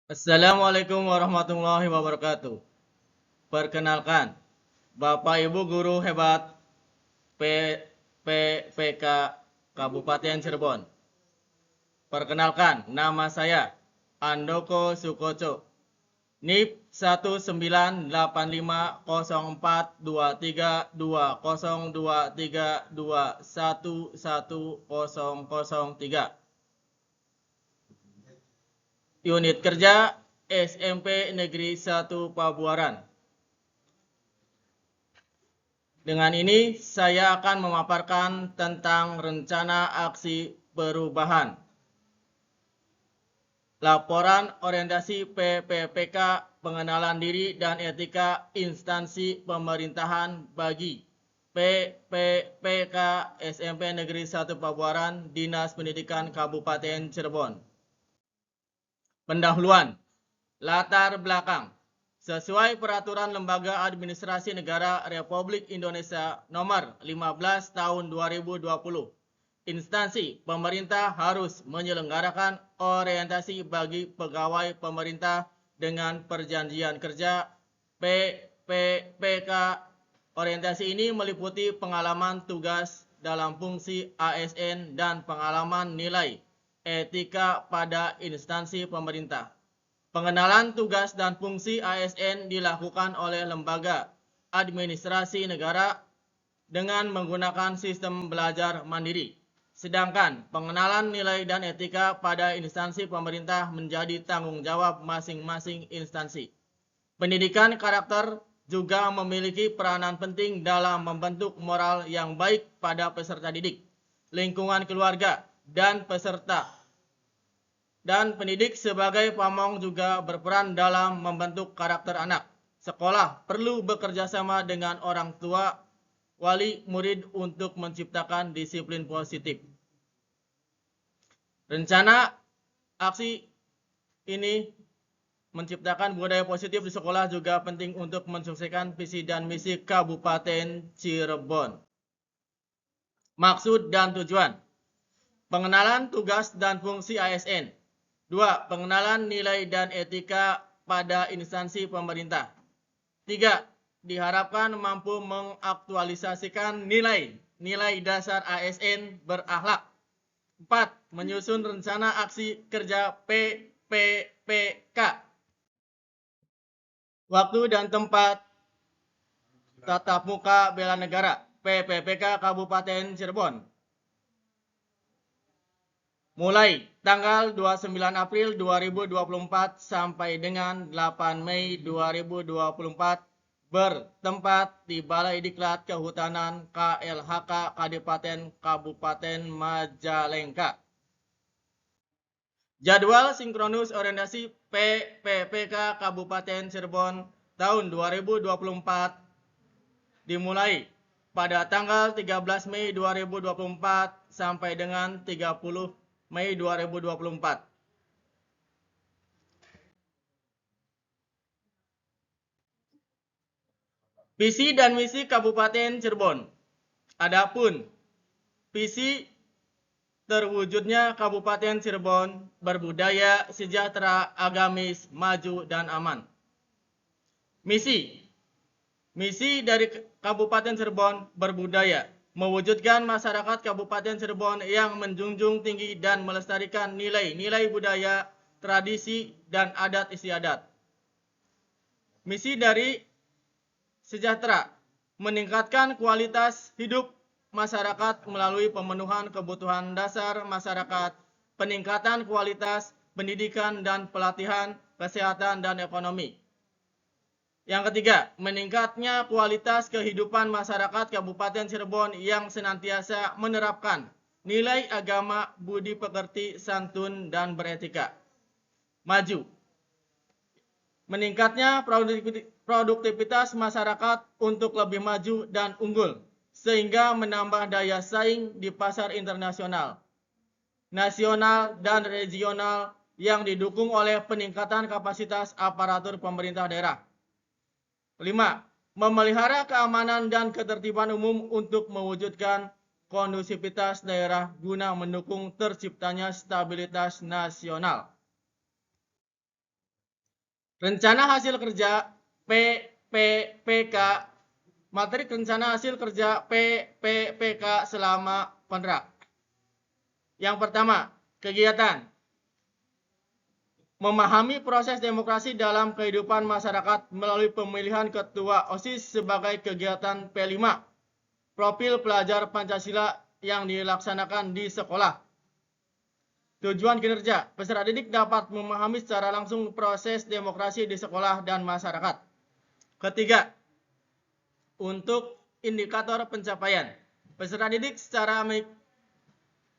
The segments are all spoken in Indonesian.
Assalamualaikum warahmatullahi wabarakatuh. Perkenalkan, Bapak Ibu guru hebat PPPK Kabupaten Cirebon. Perkenalkan, nama saya Andoko Sukoco. NIP 19850232023211103. Unit kerja SMP Negeri 1 Pabuaran. Dengan ini saya akan memaparkan tentang rencana aksi perubahan. Laporan orientasi PPPK pengenalan diri dan etika instansi pemerintahan bagi PPPK SMP Negeri 1 Pabuaran Dinas Pendidikan Kabupaten Cirebon. Pendahuluan. Latar belakang. Sesuai Peraturan Lembaga Administrasi Negara Republik Indonesia Nomor 15 Tahun 2020, instansi pemerintah harus menyelenggarakan orientasi bagi pegawai pemerintah dengan perjanjian kerja PPPK. Orientasi ini meliputi pengalaman tugas dalam fungsi ASN dan pengalaman nilai etika pada instansi pemerintah. Pengenalan tugas dan fungsi ASN dilakukan oleh lembaga administrasi negara dengan menggunakan sistem belajar mandiri. Sedangkan pengenalan nilai dan etika pada instansi pemerintah menjadi tanggung jawab masing-masing instansi. Pendidikan karakter juga memiliki peranan penting dalam membentuk moral yang baik pada peserta didik, lingkungan keluarga, dan peserta. Dan pendidik sebagai pamong juga berperan dalam membentuk karakter anak. Sekolah perlu bekerja sama dengan orang tua, wali, murid untuk menciptakan disiplin positif. Rencana aksi ini menciptakan budaya positif di sekolah juga penting untuk mensukseskan visi dan misi Kabupaten Cirebon. Maksud dan tujuan. Pengenalan tugas dan fungsi ASN. 2. Pengenalan nilai dan etika pada instansi pemerintah. 3. Diharapkan mampu mengaktualisasikan nilai dasar ASN berakhlak. 4. Menyusun rencana aksi kerja PPPK. Waktu dan tempat tatap muka bela negara PPPK Kabupaten Cirebon. Mulai tanggal 29 April 2024 sampai dengan 8 Mei 2024 bertempat di Balai Diklat Kehutanan KLHK Kabupaten Majalengka. Jadwal sinkronus orientasi PPPK Kabupaten Cirebon tahun 2024 dimulai pada tanggal 13 Mei 2024 sampai dengan 30 Mei 2024. Visi dan misi Kabupaten Cirebon. Adapun visi terwujudnya Kabupaten Cirebon berbudaya, sejahtera, agamis, maju, dan aman. Misi dari Kabupaten Cirebon berbudaya, mewujudkan masyarakat Kabupaten Cirebon yang menjunjung tinggi dan melestarikan nilai-nilai budaya, tradisi, dan adat istiadat. Misi dari sejahtera, meningkatkan kualitas hidup masyarakat melalui pemenuhan kebutuhan dasar masyarakat, peningkatan kualitas pendidikan dan pelatihan, kesehatan, dan ekonomi. Yang ketiga, meningkatnya kualitas kehidupan masyarakat Kabupaten Cirebon yang senantiasa menerapkan nilai agama, budi pekerti, santun, dan beretika. Maju. Meningkatnya produktivitas masyarakat untuk lebih maju dan unggul, sehingga menambah daya saing di pasar internasional, nasional, dan regional yang didukung oleh peningkatan kapasitas aparatur pemerintah daerah. 5. Memelihara keamanan dan ketertiban umum untuk mewujudkan kondusivitas daerah guna mendukung terciptanya stabilitas nasional. Rencana hasil kerja PPPK, materi rencana hasil kerja PPPK selama kontrak. Yang pertama, kegiatan memahami proses demokrasi dalam kehidupan masyarakat melalui pemilihan ketua OSIS sebagai kegiatan P5. Profil pelajar Pancasila yang dilaksanakan di sekolah. Tujuan kinerja, peserta didik dapat memahami secara langsung proses demokrasi di sekolah dan masyarakat. Ketiga, untuk indikator pencapaian, peserta didik secara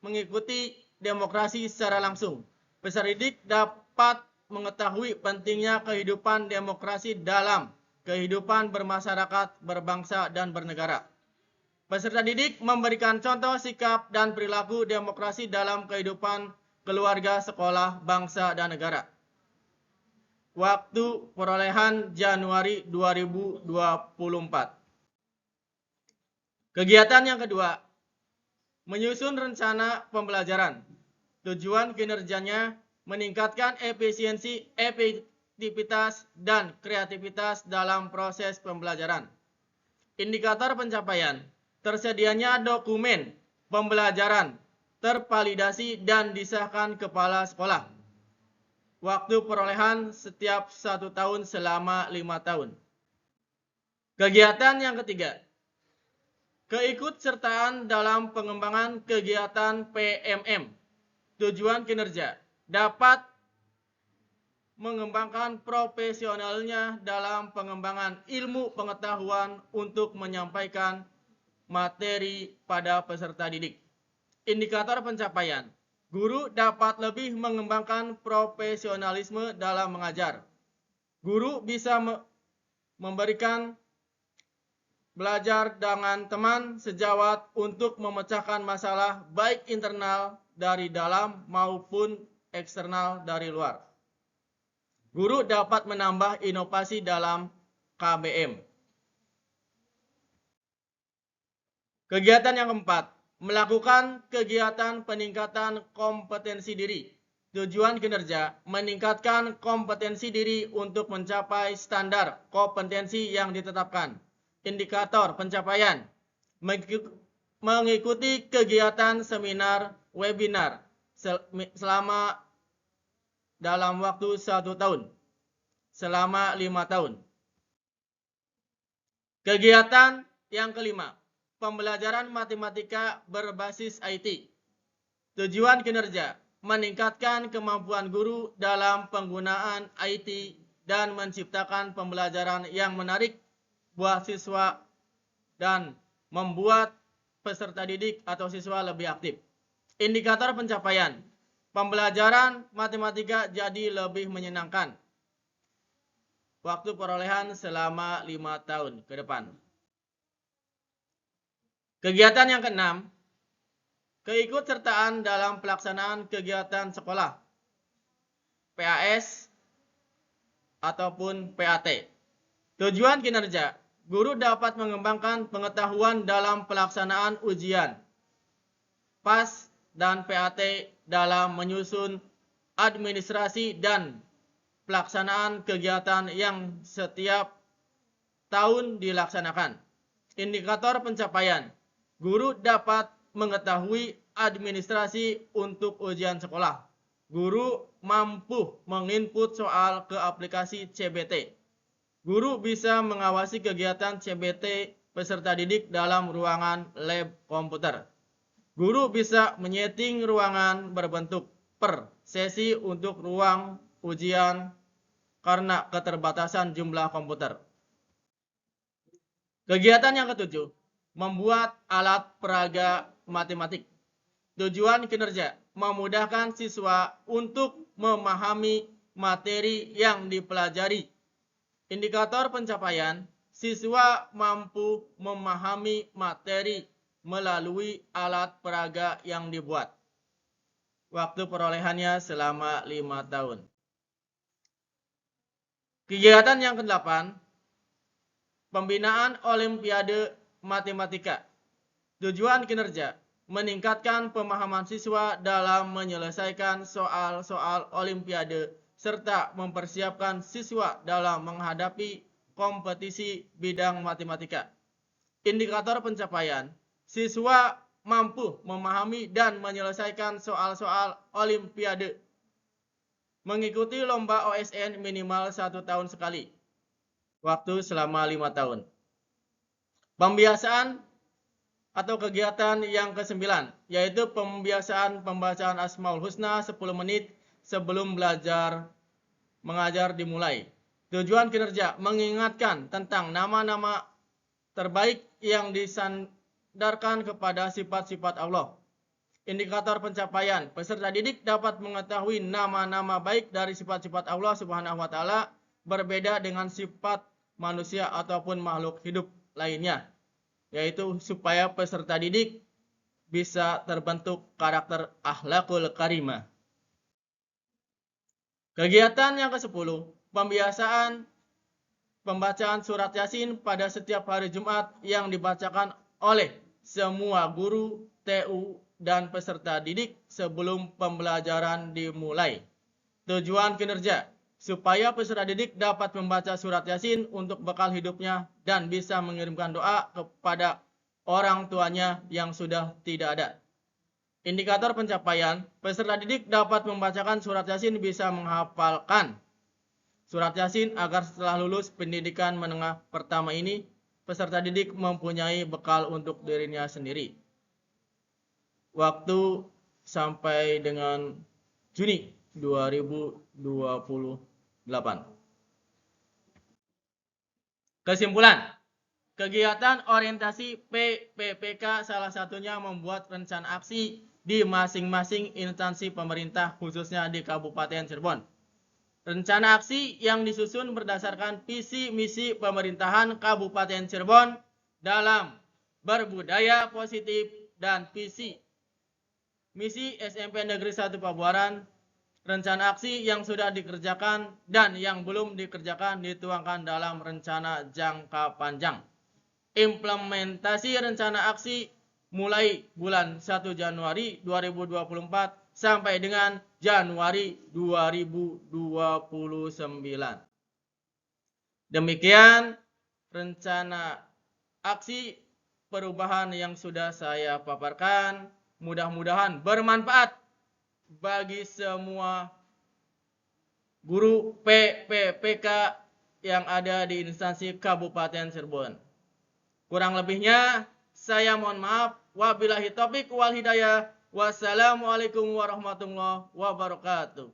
mengikuti demokrasi secara langsung. Peserta didik dapat mengetahui pentingnya kehidupan demokrasi dalam kehidupan bermasyarakat, berbangsa, dan bernegara. Peserta didik memberikan contoh sikap dan perilaku demokrasi dalam kehidupan keluarga, sekolah, bangsa, dan negara. Waktu perolehan Januari 2024. Kegiatan yang kedua, menyusun rencana pembelajaran. Tujuan kinerjanya meningkatkan efisiensi, efektivitas, dan kreativitas dalam proses pembelajaran. Indikator pencapaian, tersedianya dokumen pembelajaran tervalidasi dan disahkan kepala sekolah. Waktu perolehan setiap 1 tahun selama 5 tahun. Kegiatan yang ketiga, keikutsertaan dalam pengembangan kegiatan PMM. Tujuan kinerja dapat mengembangkan profesionalnya dalam pengembangan ilmu pengetahuan untuk menyampaikan materi pada peserta didik. Indikator pencapaian, guru dapat lebih mengembangkan profesionalisme dalam mengajar. Guru bisa memberikan belajar dengan teman sejawat untuk memecahkan masalah baik internal dari dalam maupun eksternal dari luar. Guru dapat menambah inovasi dalam KBM. Kegiatan yang keempat, melakukan kegiatan peningkatan kompetensi diri. Tujuan kinerja, meningkatkan kompetensi diri untuk mencapai standar kompetensi yang ditetapkan. Indikator pencapaian, mengikuti kegiatan seminar, webinar selama dalam waktu 1 tahun, selama 5 tahun. Kegiatan yang kelima, pembelajaran matematika berbasis IT. Tujuan kinerja, meningkatkan kemampuan guru dalam penggunaan IT dan menciptakan pembelajaran yang menarik buat siswa dan membuat peserta didik atau siswa lebih aktif. Indikator pencapaian, pembelajaran matematika jadi lebih menyenangkan. Waktu perolehan selama 5 tahun ke depan. Kegiatan yang keenam, keikutsertaan dalam pelaksanaan kegiatan sekolah, PAS ataupun PAT. Tujuan kinerja, guru dapat mengembangkan pengetahuan dalam pelaksanaan ujian, PAS dan PAT dalam menyusun administrasi dan pelaksanaan kegiatan yang setiap tahun dilaksanakan. Indikator pencapaian, guru dapat mengetahui administrasi untuk ujian sekolah. Guru mampu menginput soal ke aplikasi CBT. Guru bisa mengawasi kegiatan CBT peserta didik dalam ruangan lab komputer. Guru bisa menyeting ruangan berbentuk per sesi untuk ruang ujian karena keterbatasan jumlah komputer. Kegiatan yang ketujuh, membuat alat peraga matematik. Tujuan kinerja, memudahkan siswa untuk memahami materi yang dipelajari. Indikator pencapaian, siswa mampu memahami materi melalui alat peraga yang dibuat. Waktu perolehannya selama 5 tahun. Kegiatan yang ke-8, pembinaan Olimpiade Matematika. Tujuan kinerja, meningkatkan pemahaman siswa dalam menyelesaikan soal-soal Olimpiade serta mempersiapkan siswa dalam menghadapi kompetisi bidang matematika. Indikator pencapaian, siswa mampu memahami dan menyelesaikan soal-soal olimpiade. Mengikuti lomba OSN minimal 1 tahun sekali. Waktu selama 5 tahun. Pembiasaan atau kegiatan yang ke-9, yaitu pembiasaan pembacaan Asmaul Husna 10 menit sebelum belajar mengajar dimulai. Tujuan kinerja, mengingatkan tentang nama-nama terbaik yang disandarkan kepada sifat-sifat Allah. Indikator pencapaian, peserta didik dapat mengetahui nama-nama baik dari sifat-sifat Allah Subhanahu wa taala berbeda dengan sifat manusia ataupun makhluk hidup lainnya, yaitu supaya peserta didik bisa terbentuk karakter akhlakul karimah. Kegiatan yang ke-10, pembiasaan pembacaan surat Yasin pada setiap hari Jumat yang dibacakan oleh semua guru, TU, dan peserta didik sebelum pembelajaran dimulai. Tujuan kinerja, supaya peserta didik dapat membaca surat Yasin untuk bekal hidupnya dan bisa mengirimkan doa kepada orang tuanya yang sudah tidak ada. Indikator pencapaian, peserta didik dapat membacakan surat Yasin bisa menghafalkan surat Yasin agar setelah lulus pendidikan menengah pertama ini, peserta didik mempunyai bekal untuk dirinya sendiri. Waktu sampai dengan Juni 2028. Kesimpulan, kegiatan orientasi PPPK salah satunya membuat rencana aksi di masing-masing instansi pemerintah khususnya di Kabupaten Cirebon. Rencana aksi yang disusun berdasarkan visi misi pemerintahan Kabupaten Cirebon dalam berbudaya positif dan visi misi SMP Negeri 1 Pabuaran. Rencana aksi yang sudah dikerjakan dan yang belum dikerjakan dituangkan dalam rencana jangka panjang. Implementasi rencana aksi mulai bulan 1 Januari 2024 sampai dengan Januari 2029. Demikian rencana aksi perubahan yang sudah saya paparkan. Mudah-mudahan bermanfaat bagi semua guru PPPK yang ada di instansi Kabupaten Cirebon. Kurang lebihnya saya mohon maaf. Wabillahi taufiq wal hidayah. Wassalamualaikum warahmatullahi wabarakatuh.